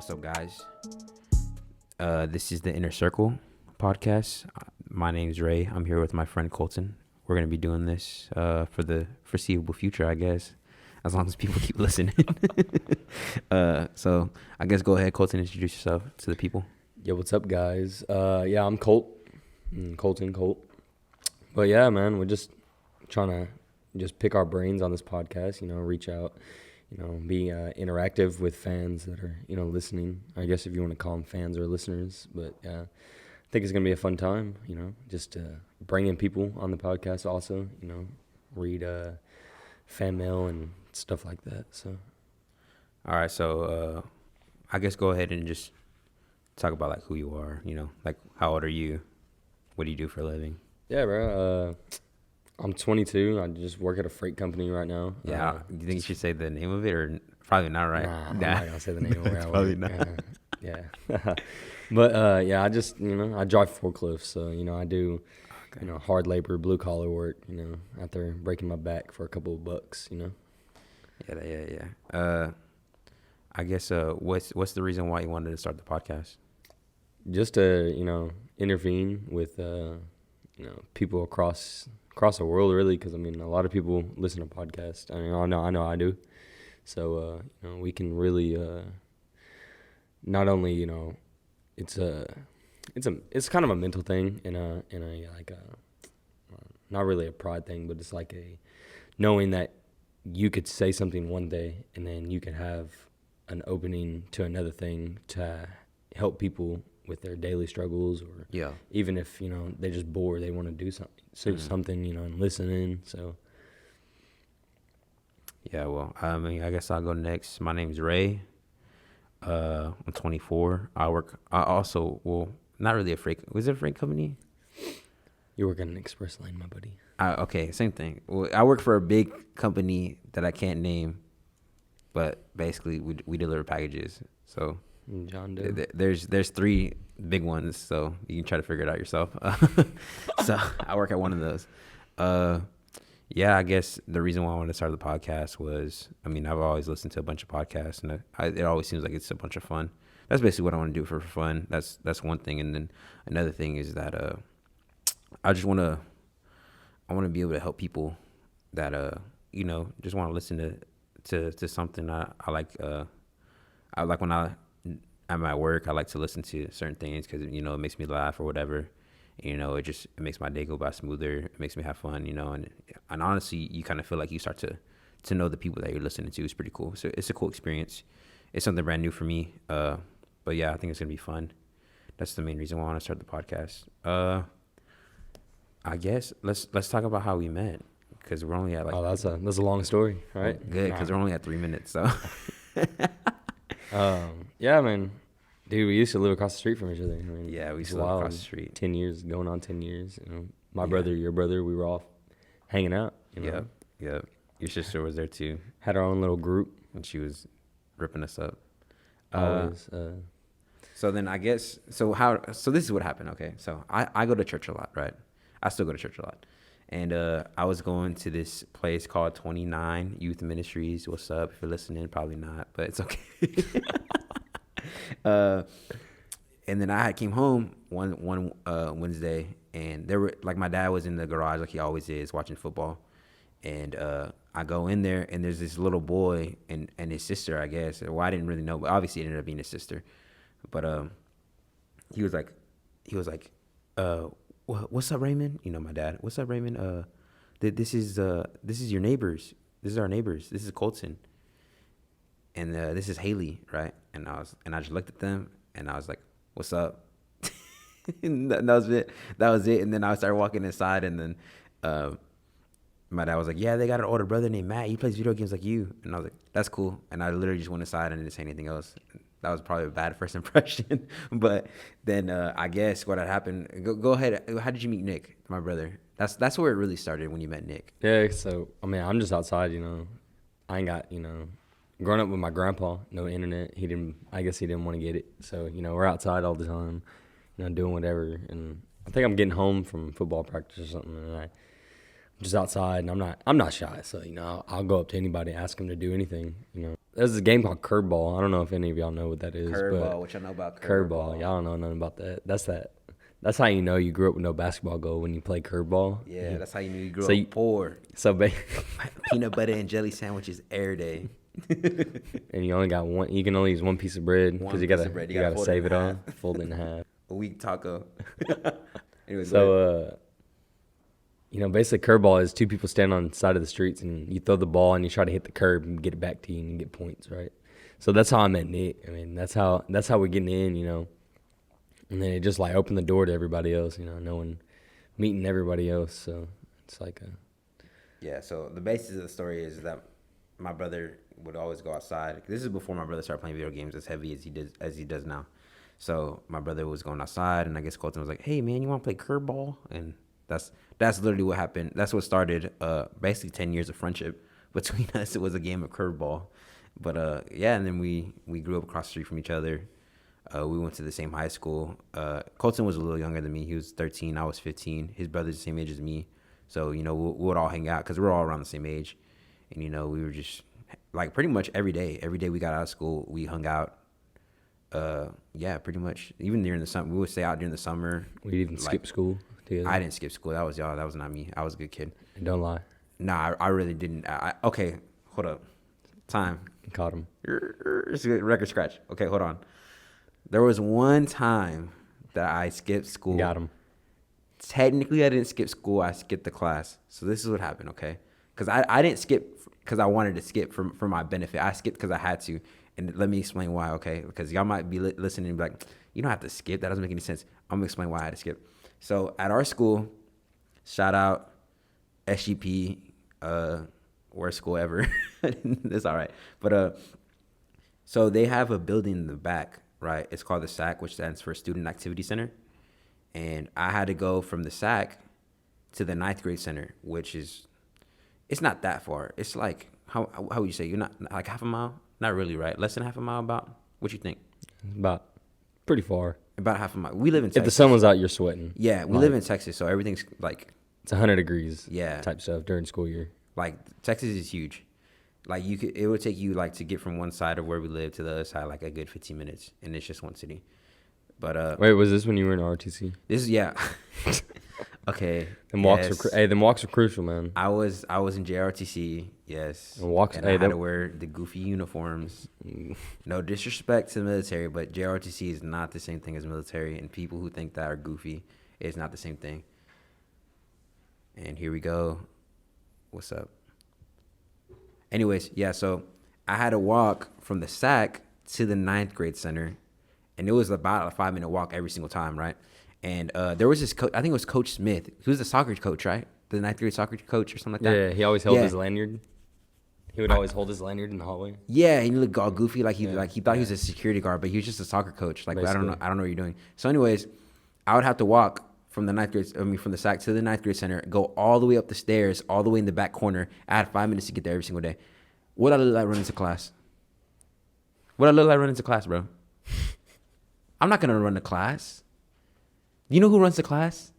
What's up, guys? This is the Inner Circle podcast. My name's Ray. I'm here with my friend Colton. We're going to be doing this for the foreseeable future, I guess, as long as people keep listening. So I guess go ahead, Colton, introduce yourself to the people. Yo, what's up, guys? I'm Colt. Colt. But yeah, man, we're just trying to just pick our brains on this podcast, reach out, be interactive with fans that are, listening. I guess if you want to call them fans or listeners. But I think it's going to be a fun time, just bringing people on the podcast also, read fan mail and stuff like that. So, all right. So I guess go ahead and just talk about like who you are, like how old are you? What do you do for a living? Yeah, bro. I'm 22. I just work at a freight company right now. Yeah. Do you think you should say the name of it or probably not, right? Nah, I'm not going to say the name of where I Probably work. not. Yeah. But, I just, I drive forklifts. So, I do, hard labor, blue collar work, out there breaking my back for a couple of bucks, Yeah. I guess what's the reason why you wanted to start the podcast? Just to, intervene with, people across the world, really, because, a lot of people listen to podcasts. I know I do. So, we can really not only, it's kind of a mental thing and a like not really a pride thing, but it's like a knowing that you could say something one day and then you can have an opening to another thing to help people with their daily struggles, or even if they're just bored, they want to do something, and listen in. So yeah, well, I guess I'll go next. My name's Ray. I'm 24. I also, not really a freight. Was it a freight company? You work at an express lane, my buddy. Okay, same thing. Well, I work for a big company that I can't name, but basically we deliver packages. So John Doe. There's three big ones, so you can try to figure it out yourself. So I work at one of those. I guess the reason why I wanted to start the podcast was, I've always listened to a bunch of podcasts, and it always seems like it's a bunch of fun. That's basically what I want to do for fun. That's one thing, and then another thing is that I want to be able to help people that just want to listen to something I like. I like when I'm at work, I like to listen to certain things because it makes me laugh or whatever. It makes my day go by smoother. It makes me have fun, and honestly, you kind of feel like you start to know the people that you're listening to. It's pretty cool. So it's a cool experience. It's something brand new for me. But yeah, I think it's gonna be fun. That's the main reason why I want to start the podcast. I guess let's talk about how we met, because we're only at like. Oh, that's a long story, right? Good, because we're only at 3 minutes. So. Dude, we used to live across the street from each other. Yeah, we used to live across the street. 10 years, going on 10 years. My brother, your brother, we were all hanging out. Yep. Your sister was there too. Had our own little group. And she was ripping us up. Always. So then I guess, so this is what happened, okay? So I go to church a lot, right? I still go to church a lot. And I was going to this place called 29 Youth Ministries. What's up? If you're listening, probably not, but it's okay. And then I came home one Wednesday, and there were my dad was in the garage like he always is watching football, and I go in there, and there's this little boy and his sister, I guess. Well, I didn't really know, but obviously it ended up being his sister. But he was like, what's up, Raymond? My dad. What's up, Raymond? This is your neighbors. This is our neighbors. This is Colton. And this is Haley, right? And I just looked at them, and I was like, "What's up?" And that was it. And then I started walking inside, and then my dad was like, "Yeah, they got an older brother named Matt. He plays video games like you." And I was like, "That's cool." And I literally just went inside and didn't say anything else. That was probably a bad first impression. But then I guess what had happened. Go ahead. How did you meet Nick, my brother? That's where it really started, when you met Nick. Yeah. So I'm just outside. I ain't got growing up with my grandpa, no internet. I guess he didn't want to get it. So, we're outside all the time, doing whatever. And I think I'm getting home from football practice or something, and I'm just outside, and I'm not shy. So, I'll go up to anybody, ask them to do anything, there's a game called Curveball. I don't know if any of y'all know what that is. Curveball, which I know about Curveball. Y'all don't know nothing about that. That's how you know you grew up with no basketball goal when you play curveball. Yeah, that's how you knew you grew up poor. So Peanut butter and jelly sandwiches every day. And you only got one. You can only use one piece of bread because you gotta save it all, fold it in half. A weak taco. Anyways, so basically curveball is two people stand on the side of the streets and you throw the ball and you try to hit the curb and get it back to you and you get points, right? So that's how I met Nick. I mean, that's how we're getting in, and then it just like opened the door to everybody else, meeting everybody else. So it's like yeah. So the basis of the story is that my brother would always go outside. This is before my brother started playing video games as heavy as he does now. So my brother was going outside, and I guess Colton was like, "Hey man, you want to play curveball?" And that's literally what happened. That's what started basically 10 years of friendship between us. It was a game of curveball. But yeah, and then we grew up across the street from each other. We went to the same high school. Colton was a little younger than me. He was 13. I was 15. His brother's the same age as me. So, we would all hang out because we're all around the same age. And, we were just like pretty much every day. Every day we got out of school, we hung out. Yeah, pretty much. Even during the summer, we would stay out during the summer. We'd even skip school together. I didn't skip school. That was y'all. That was not me. I was a good kid. And don't lie. Nah, I really didn't. Okay, hold up. Time. Caught him. It's a record scratch. Okay, hold on. There was one time that I skipped school. Got him. Technically, I didn't skip school. I skipped the class. So this is what happened, okay? Because I didn't skip because I wanted to skip for my benefit. I skipped because I had to. And let me explain why, okay? Because y'all might be listening and be like, you don't have to skip. That doesn't make any sense. I'm going to explain why I had to skip. So at our school, shout out SGP, worst school ever. It's all right. But so they have a building in the back, right? It's called the SAC, which stands for Student Activity Center. And I had to go from the SAC to the 9th grade center, which is, it's not that far. It's like, how would you say? You're not like half a mile? Not really, right? Less than half a mile about? What you think? About pretty far. About half a mile. We live in Texas. If the sun was out, you're sweating. Yeah, we live in Texas, so everything's like... It's 100 degrees. Yeah. Type stuff during school year. Like, Texas is huge. Like, it would take you, like, to get from one side of where we live to the other side, like, a good 15 minutes. And it's just one city. But, wait, was this when you were in RTC? This is, yeah. Okay. Them walks are crucial, man. I was in JRTC, yes. And I had to wear the goofy uniforms. No disrespect to the military, but JRTC is not the same thing as military, and people who think that are goofy, it's not the same thing. And here we go. What's up? Anyways, yeah, so I had to walk from the SAC to the 9th grade center, and it was about a 5-minute walk every single time, right? And there was this coach, I think it was Coach Smith. He was the soccer coach, right? The 9th grade soccer coach or something like that. Yeah, he always held his lanyard. He would always hold his lanyard in the hallway. Yeah, he looked all goofy, like he thought he was a security guard, but he was just a soccer coach. Like, I don't know what you're doing. So anyways, I would have to walk from the SAC to the 9th grade center, go all the way up the stairs, all the way in the back corner. I had 5 minutes to get there every single day. What I look like running to class? Bro? I'm not gonna run to class. You know who runs the class?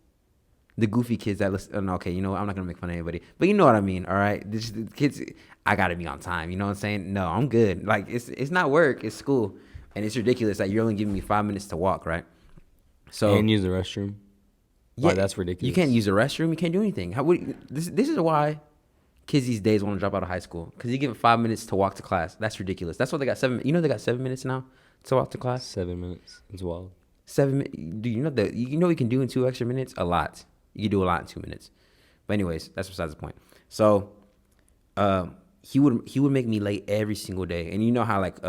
The goofy kids that listen. Okay, I'm not gonna make fun of anybody, but you know what I mean. All right, the kids. I gotta be on time. You know what I'm saying? No, I'm good. Like it's not work. It's school, and it's ridiculous that you're only giving me 5 minutes to walk, right? So and use the restroom. Yeah, why, that's ridiculous. You can't use the restroom. You can't do anything. This is why kids these days want to drop out of high school, because you give them 5 minutes to walk to class. That's ridiculous. That's why they got 7. They got 7 minutes now to walk to class. 7 minutes. It's wild. 7 minutes. Do you know that you can do in 2 extra minutes? A lot. You can do a lot in 2 minutes. But anyways, that's besides the point. So, he would make me late every single day, and you know how like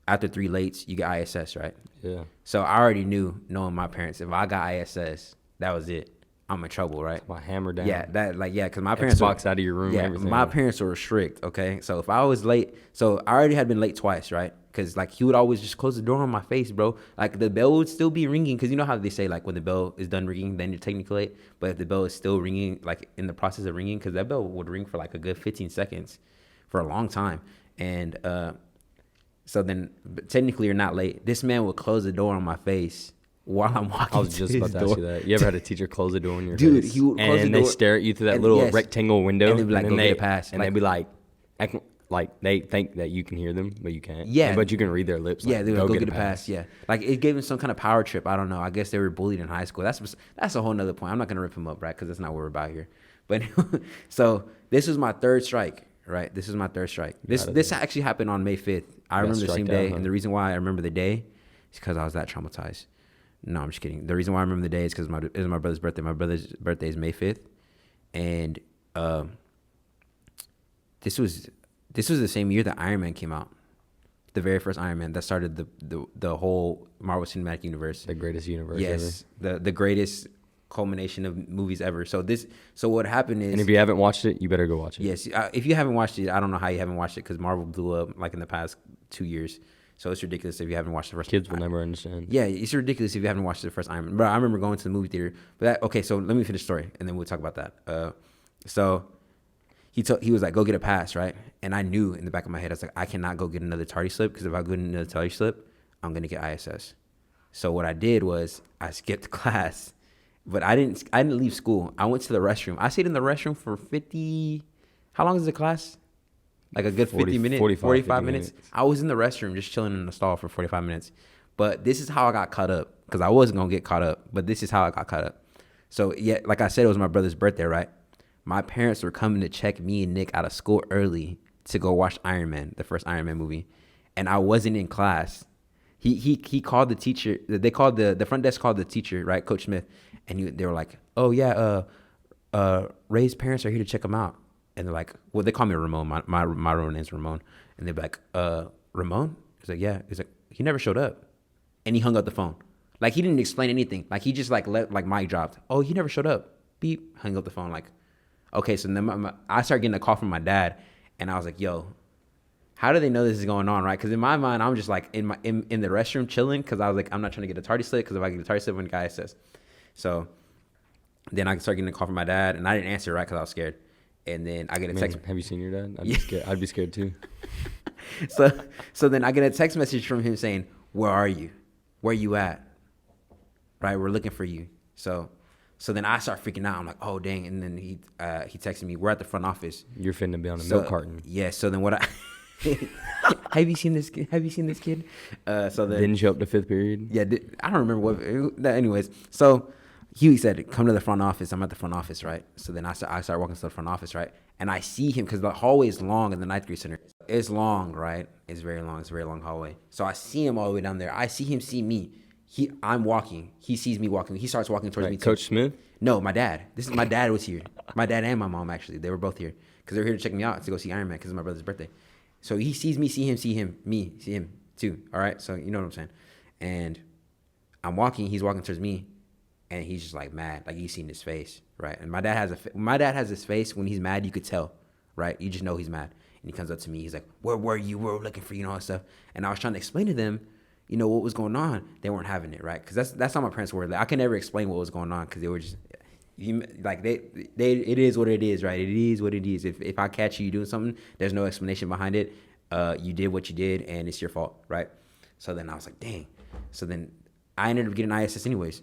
after 3 lates you get ISS, right? Yeah. So I already knew, knowing my parents, if I got ISS, that was it. I'm in trouble, right? My hammer down. Yeah, because my parents Xbox out of your room. Yeah, everything. My parents were strict. Okay, so if I was late, so I already had been late twice, right? Because like he would always just close the door on my face, bro. Like the bell would still be ringing, because you know how they say like when the bell is done ringing, then you're technically late. But if the bell is still ringing, like in the process of ringing, because that bell would ring for like a good 15 seconds, for a long time, and so then technically you're not late. This man would close the door on my face while I'm walking. I was just about to ask you that. You ever had a teacher close the door in your face? Dude, he would close the door. And they stare at you through that little rectangle window. And they'd be like, go get a pass. And they'd be like like they think that you can hear them, but you can't. Yeah. But you can read their lips. Yeah, Like, they would go get a pass. Yeah, like it gave him some kind of power trip. I don't know. I guess they were bullied in high school. That's a whole nother point. I'm not gonna rip him up, right? Because that's not what we're about here. But so this was my third strike, right? This is my third strike. This actually happened on May 5th. I remember the same day, and the reason why I remember the day is because I was that traumatized. No, I'm just kidding. The reason why I remember the day is because it was my brother's birthday. My brother's birthday is May 5th, and this was the same year that Iron Man came out. The very first Iron Man that started the whole Marvel Cinematic Universe. The greatest universe yes, ever. The greatest culmination of movies ever. So what happened is... And if you haven't watched it, you better go watch it. Yes. If you haven't watched it, I don't know how you haven't watched it, because Marvel blew up like in the past 2 years. So it's ridiculous if you haven't watched the first... Kids will never understand. Yeah, it's ridiculous if you haven't watched the first Iron Man. But I remember going to the movie theater. Okay, so let me finish the story, and then we'll talk about that. So... He was like, go get a pass, right? And I knew in the back of my head, I was like, I cannot go get another tardy slip, because if I go get another tardy slip, I'm going to get ISS. So what I did was I skipped class, but I didn't leave school. I went to the restroom. I stayed in the restroom for 50, how long is the class? Like a good 50 minutes, 45 minutes. I was in the restroom just chilling in the stall for 45 minutes. But this is how I got caught up, because I wasn't going to get caught up, but this is how I got caught up. So yeah, like I said, it was my brother's birthday, right? My parents were coming to check me and Nick out of school early to go watch Iron Man, the first Iron Man movie. And I wasn't in class. He called the teacher. They called the front desk called the teacher, right, Coach Smith. And they were like, oh, yeah, Ray's parents are here to check him out. And they're like, well, they call me Ramon. My real name's Ramon. And they're like, Ramon? He's like, yeah. He's like, he never showed up. And he hung up the phone. Like, he didn't explain anything. Like, he just, like, let, like, mic dropped. Oh, he never showed up. Beep. Hung up the phone, like... Okay, so then I started getting a call from my dad, and I was like, "Yo, how do they know this is going on?" Right? Because in my mind, I'm just like in the restroom chilling, because I was like, I'm not trying to get a tardy slip, because if I get a tardy slip, when the guy says, so then I started getting a call from my dad, and I didn't answer, right, because I was scared. And then I get a text. Have you seen your dad? I'd be scared. I'd be scared too. So then I get a text message from him saying, "Where are you? Where you at? Right, we're looking for you." So then I start freaking out. I'm like, oh, dang. And then he texted me, we're at the front office. You're finna be on a milk carton. Yeah. So then what have you seen this kid? Have you seen this kid? So then. Didn't show up to fifth period? Yeah. I don't remember what. Anyways. So Huey said, come to the front office. I'm at the front office, right? So then I start walking to the front office, right? And I see him, because the hallway is long in the ninth grade center. It's long, right? It's very long. It's a very long hallway. So I see him all the way down there. I see him see me. I'm walking. He sees me walking. He starts walking towards me. Coach Smith? No, my dad. My dad was here. My dad and my mom, actually. They were both here, because they were here to check me out to go see Iron Man, because it's my brother's birthday. So he sees me, see him, me, see him too. All right? So you know what I'm saying. And I'm walking. He's walking towards me, and he's just like mad. Like, you seen his face, right? And my dad has this face when he's mad. You could tell, right? You just know he's mad. And he comes up to me. He's like, where were you? We were looking for you and all that stuff. And I was trying to explain to them, you know, what was going on. They weren't having it, right? Because that's how my parents were. Like, I can never explain what was going on, because they were just, like, it is what it is, right? It is what it is. If I catch you doing something, there's no explanation behind it. You did what you did, and it's your fault, right? So then I was like, dang. So then I ended up getting ISS anyways.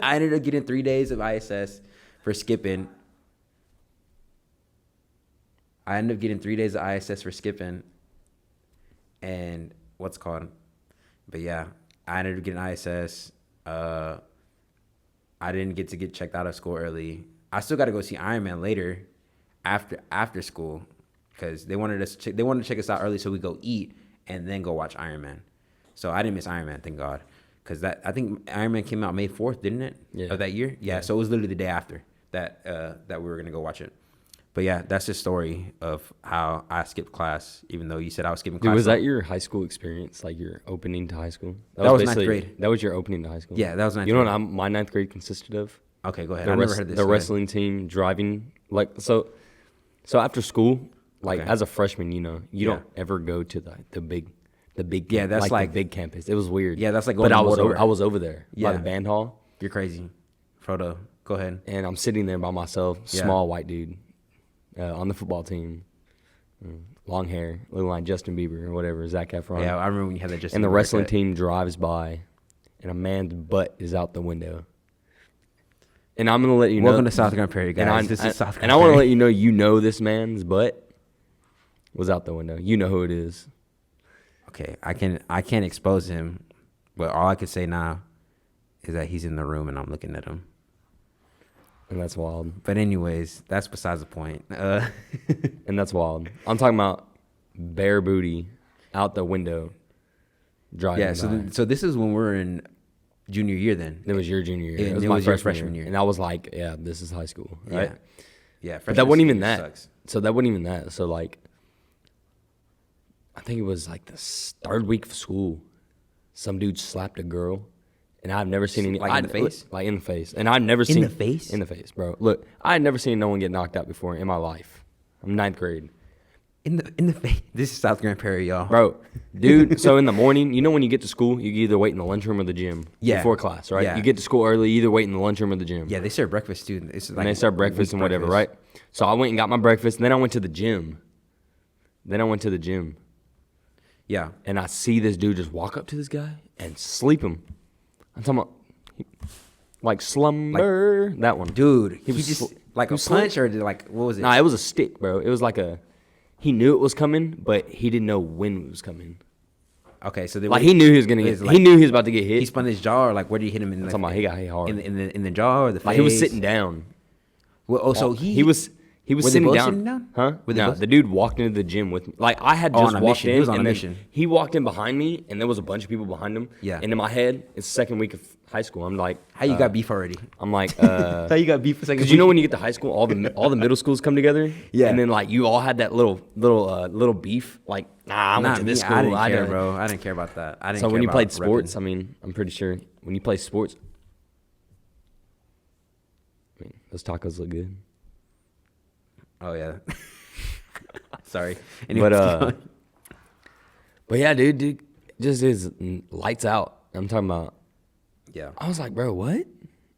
I ended up getting 3 days of ISS for skipping. And what's it called? But yeah, I ended up getting ISS. I didn't get to get checked out of school early. I still got to go see Iron Man later, after school, because they wanted to check us out early so we go eat and then go watch Iron Man. So I didn't miss Iron Man, thank God, because I think Iron Man came out May 4th, didn't it? Yeah. Of that year. Yeah. So it was literally the day after that we were gonna go watch it. But yeah, that's the story of how I skipped class, even though you said I was skipping class. Dude, was that your high school experience, like your opening to high school? That was ninth grade. That was your opening to high school? Yeah, that was ninth grade. You know what my ninth grade consisted of? Okay, go ahead. I never heard this. The wrestling team driving, like, so after school, like, as a freshman, you know, you don't ever go to the big yeah, that's like the big campus. It was weird. Yeah, that's like going. But I was over there by the band hall. You're crazy, Frodo. Go ahead. And I'm sitting there by myself, small white dude, on the football team, long hair, looking like Justin Bieber or whatever, Zac Efron. Yeah, I remember when you had that Justin. And the wrestling team drives by, and a man's butt is out the window. And I'm gonna let you know. Welcome to South Grand Prairie, guys. This is South Grand Prairie. And I want to let you know this man's butt was out the window. You know who it is. Okay, I can't expose him, but all I can say now is that he's in the room and I'm looking at him. And that's wild. But anyways, that's besides the point. And that's wild. I'm talking about bare booty out the window driving Yeah, so this is when we're in junior year then. It was your junior year. It was was my your freshman year. And I was like, yeah, this is high school, right? Yeah. But that wasn't even senior that. sucks. So that wasn't even that. So, like, I think it was like the third week of school. Some dude slapped a girl. And I've never seen any. Like in the face? Like in the face. And I've never seen. In the face? In the face, bro. Look, I had never seen no one get knocked out before in my life. I'm ninth grade. In the face. This is South Grand Prairie, y'all. Bro, dude, so in the morning, you know when you get to school, you either wait in the lunchroom or the gym before class, right? Yeah. You get to school early, you either wait in the lunchroom or the gym. Yeah, they serve breakfast too. It's like And they serve breakfast and whatever, right? So I went and got my breakfast, and then I went to the gym. Yeah. And I see this dude just walk up to this guy and sleep him. I'm talking about, like slumber, that one. Dude, he was just, sl- like he a was punch or like, what was it? Nah, it was a stick, bro. It was like he knew it was coming, but he didn't know when it was coming. Okay, so they Like, he knew he was going to get, he knew he was about to get hit. He spun his jaw, or like where did he hit him in? I'm Like, talking about he got hit hard. in the jaw or the face? Like, he was sitting down. Well, oh, so he was were they sitting both down. sitting down? Huh? Were they No, both- the dude walked into the gym with me. Like, I had Oh, just on a walked mission. in. He was on and a then mission. He walked in behind me, and there was a bunch of people behind him. Yeah. And in my head, it's the second week of high school. I'm like, How you got beef already? I'm like, How you got beef for second? because you know when you get to high school, all the middle schools come together. Yeah. And then like you all had that little beef. Like, I went to this school. I didn't care, didn't. bro. I didn't care about that. I didn't. So care when you about played repping. sports, I mean, I'm pretty sure when you play sports, I mean, those tacos look good. Oh yeah. Sorry. But Anyways, keep going. but yeah, dude, just is lights out. I'm talking about. Yeah. I was like, bro, what?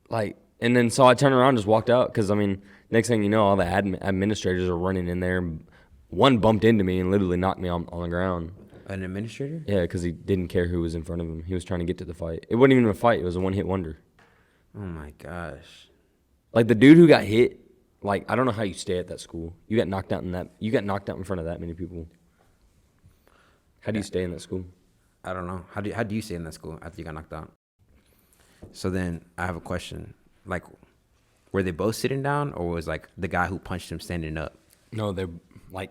Like, and then so I turned around, and just walked out, because I mean, next thing you know, all the administrators are running in there. One bumped into me and literally knocked me on the ground. An administrator? Yeah, because he didn't care who was in front of him. He was trying to get to the fight. It wasn't even a fight. It was a one-hit wonder. Oh my gosh. Like, the dude who got hit, like, I don't know how you stay at that school. You got knocked out in front of that many people. How do you stay in that school? I don't know. How do you stay in that school after you got knocked out? So then I have a question. Like, were they both sitting down, or was like the guy who punched him standing up? No, they're like,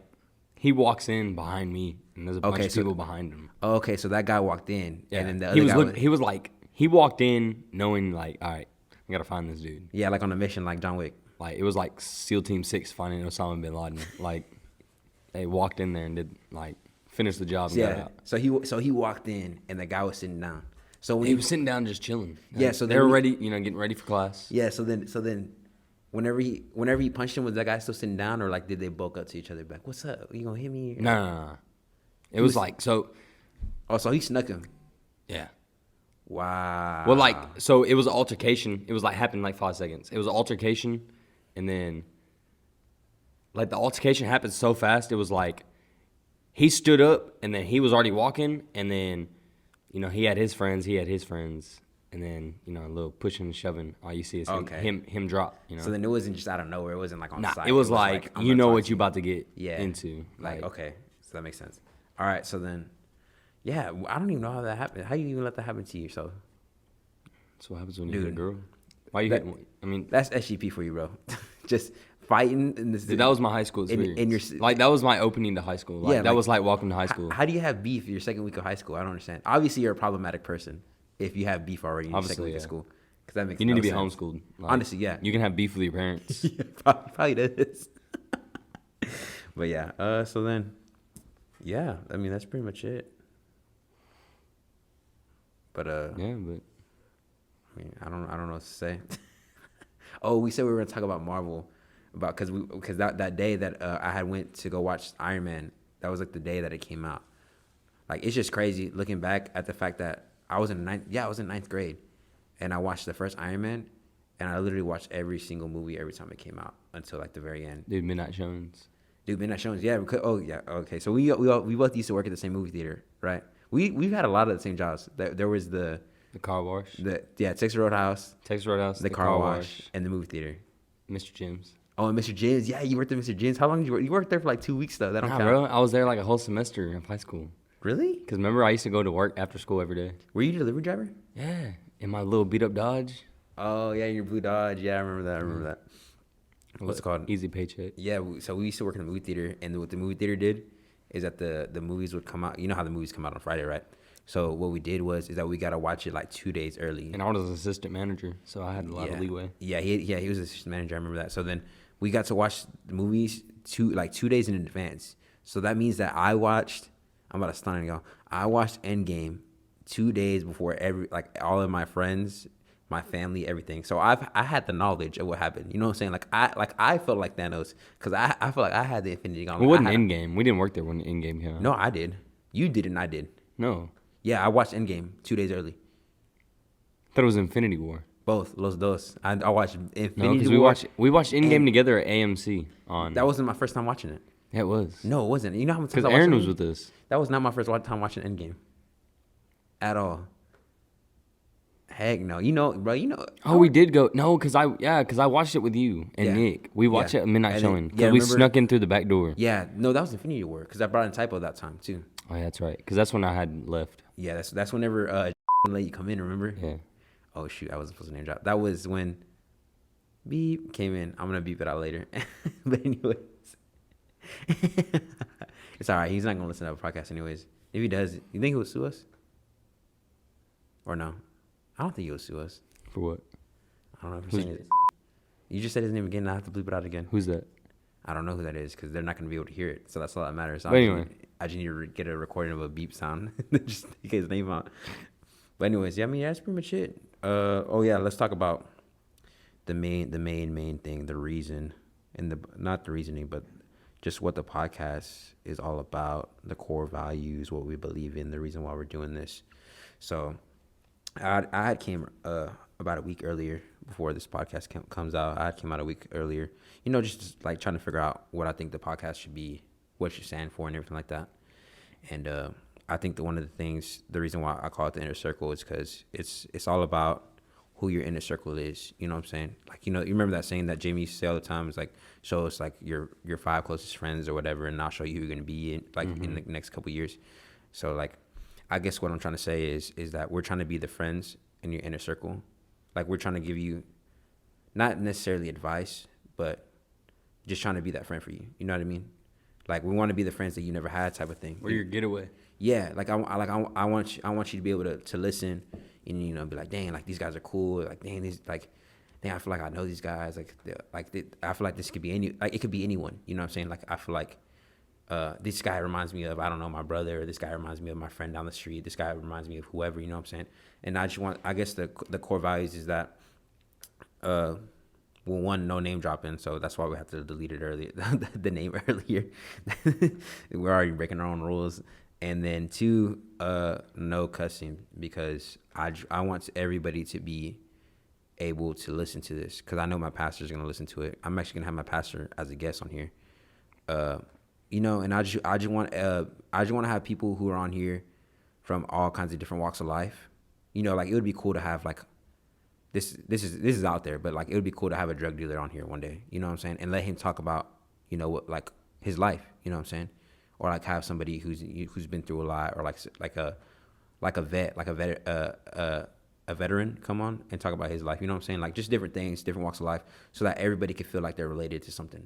he walks in behind me, and there's a bunch of people behind him. Oh, okay, so that guy walked in, Yeah, and then the other guy he was like, he walked in knowing like, all right, I gotta find this dude. yeah, like on a mission, like John Wick. Like, it was like SEAL Team 6 finding Osama bin Laden. Like, they walked in there and did like finished the job and got Yeah. out. So he walked in, and the guy was sitting down. So when He was sitting down just chilling. Yeah, so they then were we- ready, getting ready for class. yeah, so then whenever he punched him, was that guy still sitting down, or like did they bulk up to each other like, "What's up? You gonna hit me?" No. It was like, so, Oh, so he snuck him. yeah. Wow. Well, like, so it was an altercation. It was like happened in like 5 seconds. It was an altercation, and then like the altercation happened so fast. It was like he stood up, and then he was already walking, and then he had his friends, and then a little pushing and shoving. All you see is him drop. So then it wasn't just out of nowhere. It wasn't like on the side. It was like I'm you gonna know talk what to you about to get Yeah. into. Like, okay, so that makes sense. All right, so then, yeah, I don't even know how that happened. How you even let that happen to yourself? That's what happens when you hit a Dude. girl. Why you That- hitting? I mean, That's SGP for you, bro. Just fighting in this. dude, that was my high school in experience. your- Like, that was my opening to high school. Like, Yeah, that like, was like welcome to high school. How do you have beef your second week of high school? I don't understand. Obviously, you're a problematic person if you have beef already in your second Obviously, week of yeah. school. Because that makes You need to be sense. homeschooled. Like, Honestly, yeah. You can have beef with your parents. Yeah, probably does. But yeah, so then, yeah, I mean that's pretty much it. But Yeah, but I mean, I don't know what to say. Oh, we said we were gonna talk about Marvel, because that day that I had went to go watch Iron Man, that was like the day that it came out. Like, it's just crazy looking back at the fact that I was in ninth grade, and I watched the first Iron Man, and I literally watched every single movie every time it came out until like the very end. dude, Midnight Showings. Dude, Midnight Showings, yeah. Okay. So we both used to work at the same movie theater, right? We've had a lot of the same jobs. There was the car wash. Texas Roadhouse, Texas Roadhouse. the car wash, and the movie theater. Mr. Jim's. Oh, and Mr. Jins. Yeah, you worked at Mr. Jins. How long did you work? You worked there for like 2 weeks though. That don't Nah, count. bro, I was there like a whole semester of high school. Really? Cause remember I used to go to work after school every day. Were you a delivery driver? Yeah, in my little beat up Dodge. Oh yeah, your blue Dodge. Yeah, I remember that. I remember that. What's it called? Easy paycheck. Yeah, so we used to work in a movie theater, and what the movie theater did is that the movies would come out. You know how the movies come out on Friday, right? So what we did is that we gotta watch it like 2 days early. And I was an assistant manager, so I had a lot of leeway. Yeah, he was the assistant manager. I remember that. So then we got to watch the movies 2 days in advance. So that means that I watched. I'm about to stun y'all. I watched Endgame 2 days before all of my friends, my family, everything. So I had the knowledge of what happened. You know what I'm saying? I felt like Thanos because I felt like I had the Infinity Gauntlet. It wasn't Endgame. We didn't work there when Endgame came out. No, I did. You did and I did. No. Yeah, I watched Endgame 2 days early. I thought it was Infinity War. Both, los dos. I watched Infinity No, because War. we watched Endgame together at AMC on. That wasn't my first time watching it. Yeah, it was. No, it wasn't. You know how much Because Aaron was with us. That was not my first time watching Endgame. At all. Heck no. You know, bro, you know. Oh, we did go. No, because I watched it with you and Nick. We watched it at midnight showing. Because we snuck in through the back door. Yeah, no, that was Infinity War because I brought in Typo that time too. Oh, yeah, that's right. Because that's when I had left. Yeah, that's whenever let you come in, remember? Yeah. Oh, shoot, I wasn't supposed to name drop. That was when Beep came in. I'm going to beep it out later. But anyways. It's all right. He's not going to listen to the podcast anyways. If he does, you think he would sue us? Or no? I don't think he would sue us. For what? I don't know if you're saying it. You just said his name again, and I have to bleep it out again. Who's that? I don't know who that is because they're not going to be able to hear it. So that's all that matters. But anyway. I just need to get a recording of a beep sound just to get his name out. But anyways, yeah, I mean, that's pretty much it. Oh yeah, let's talk about the main thing, the reason, and not the reasoning, but just what the podcast is all about, the core values, what we believe in, the reason why we're doing this. So I had came about a week earlier before this podcast comes out. I came out a week earlier, just like trying to figure out what I think the podcast should be, what it should stand for, and everything like that. And I think that one of the things, the reason why I call it the inner circle is because it's all about who your inner circle is. You know what I'm saying? Like, you remember that saying that Jamie used to say all the time? It's like, show us like your 5 closest friends or whatever, and I'll show you who you're going to be in the next couple of years. So like, I guess what I'm trying to say is that we're trying to be the friends in your inner circle. Like, we're trying to give you not necessarily advice, but just trying to be that friend for you. You know what I mean? Like, we want to be the friends that you never had, type of thing. Or your getaway. Yeah, like I want you to be able to listen and be like, dang, like these guys are cool. Like, dang, I feel like I know these guys. I feel like this could be it could be anyone. You know what I'm saying? Like, I feel like this guy reminds me of, I don't know, my brother. Or this guy reminds me of my friend down the street. This guy reminds me of whoever. You know what I'm saying? And I guess the core values is that well, one, no name dropping, so that's why we have to delete it earlier, the name earlier. We're already breaking our own rules. And then 2, no cussing, because I want everybody to be able to listen to this, because I know my pastor's going to listen to it. I'm actually going to have my pastor as a guest on here. And I just want to have people who are on here from all kinds of different walks of life. Like, it would be cool to have like, this is out there, but like, it would be cool to have a drug dealer on here one day, you know what I'm saying, and let him talk about what, like, his life, you know what I'm saying, or like have somebody who's been through a lot, or like a veteran come on and talk about his life, you know what I'm saying, like just different things, different walks of life, so that everybody could feel like they're related to something,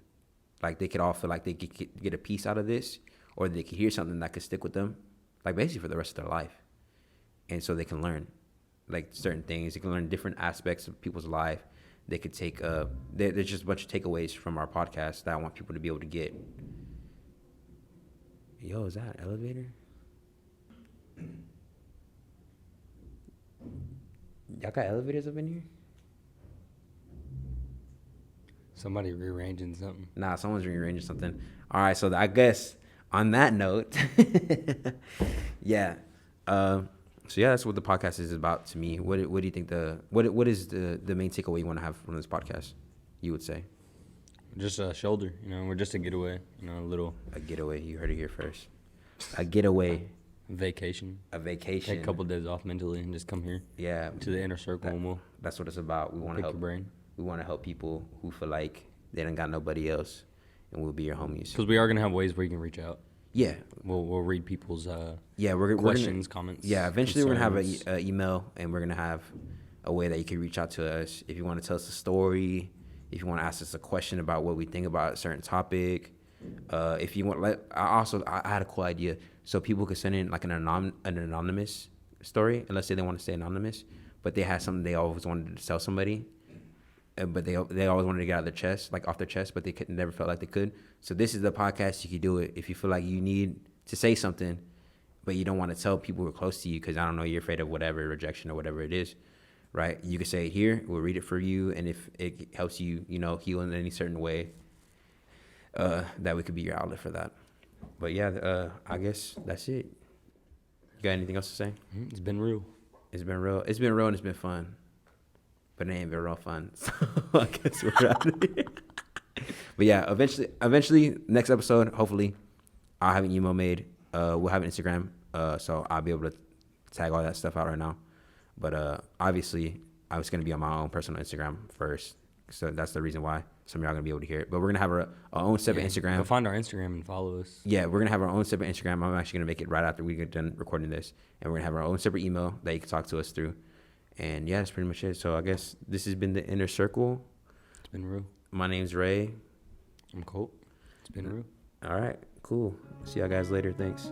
like they could all feel like they could get a piece out of this, or they could hear something that could stick with them, like basically for the rest of their life, and so they can learn like certain things. They can learn different aspects of people's life. They could take there's just a bunch of takeaways from our podcast that I want people to be able to get. Yo, is that an elevator? Y'all got elevators up in here? Somebody rearranging something. Nah, someone's rearranging something. All right, so I guess on that note, yeah. So yeah, that's what the podcast is about to me. What do you think what is the main takeaway you want to have from this podcast? You would say just a shoulder. We're just a getaway. A getaway. You heard it here first. A getaway. Vacation. A vacation. Take a couple of days off mentally and just come here. Yeah. To the inner circle, and that's what it's about. We want to help. Your brain. We want to help people who feel like they done got nobody else, and we'll be your homies. Because we are gonna have ways where you can reach out. Yeah, We'll read people's questions, questions, comments. Yeah, eventually we're gonna have concerns. an email, and we're gonna have a way that you can reach out to us if you want to tell us a story, if you want to ask us a question about what we think about a certain topic. If you want, I had a cool idea, so people could send in like an anonymous story, and let's say they want to stay anonymous, but they had something they always wanted to tell somebody, but they always wanted to get out of their chest, like off their chest, but they never felt like they could. So this is the podcast. You can do it if you feel like you need to say something, but you don't want to tell people who are close to you because I don't know, you're afraid of whatever rejection or whatever it is, right? You can say it here. We'll read it for you, and if it helps you, heal in any certain way, that we could be your outlet for that. But yeah, I guess that's it. You got anything else to say? It's been real. It's been real. It's been real and it's been fun. But it ain't been real fun. So I guess we're out of here. But yeah, eventually, next episode, hopefully, I'll have an email made. We'll have an Instagram. So I'll be able to tag all that stuff out right now. But obviously, I was going to be on my own personal Instagram first. So that's the reason why some of y'all going to be able to hear it. But we're going to have our own separate Instagram. Go find our Instagram and follow us. Yeah, we're going to have our own separate Instagram. I'm actually going to make it right after we get done recording this. And we're going to have our own separate email that you can talk to us through. And yeah, that's pretty much it. So I guess this has been the Inner Circle. It's been real. My name's Ray. I'm Colt. It's been real. All right, cool. See y'all guys later. Thanks.